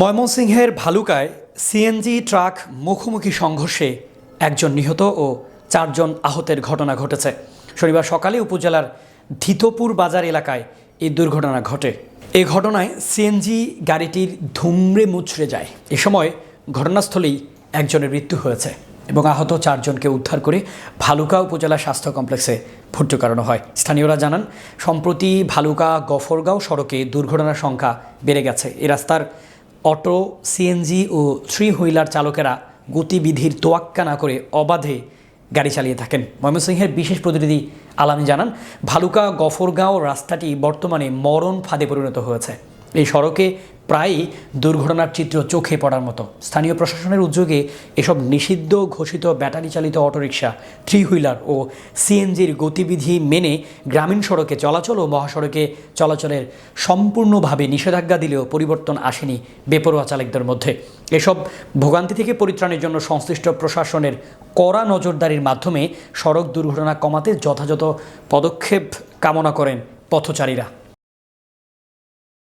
ময়মনসিংহের ভালুকায় CNG truck মুখোমুখি সংঘর্ষে একজন নিহত ও 4 জন আহতের ঘটনা ঘটেছে। শনিবার সকালে উপজেলার ধিতপুর বাজার এলাকায় এই দুর্ঘটনা ঘটে। এই ঘটনায় সিএনজি গাড়িটির ধুমড়ে মুচড়ে যায়। এ সময় ঘটনাস্থলেই একজনের মৃত্যু হয়েছে এবং আহত 4 জনকে উদ্ধার করে ভালুকা উপজেলা স্বাস্থ্য কমপ্লেক্সে ভর্তি করানো হয়। স্থানীয়রা জানান, সম্প্রতি ভালুকা গফরগাঁও সড়কে দুর্ঘটনার সংখ্যা বেড়ে গেছে। এই রাস্তার অটো, সিএনজি ও 3 হুইলার চালকেরা গতিবিধির তোয়াক্কা না করে অবাধে গাড়ি চালিয়ে থাকেন। ময়মনসিংহের বিশেষ প্রতিনিধি আলামী জানান, ভালুকা গফরগাঁও রাস্তাটি বর্তমানে মরণ ফাঁদে পরিণত হয়েছে। এই সড়কে প্রায়ই দুর্ঘটনার চিত্র চোখে পড়ার মতো। স্থানীয় প্রশাসনের উদ্যোগে এসব নিষিদ্ধ ঘোষিত ব্যাটারি চালিত অটোরিকশা, 3 হুইলার ও সিএনজির গতিবিধি মেনে গ্রামীণ সড়কে চলাচল ও মহাসড়কে চলাচলের সম্পূর্ণভাবে নিষেধাজ্ঞা দিলেও পরিবর্তন আসেনি বেপরোয়া চালকদের মধ্যে। এসব ভোগান্তি থেকে পরিত্রাণের জন্য সংশ্লিষ্ট প্রশাসনের কড়া নজরদারির মাধ্যমে সড়ক দুর্ঘটনা কমাতে যথাযথ পদক্ষেপ কামনা করেন পথচারীরা।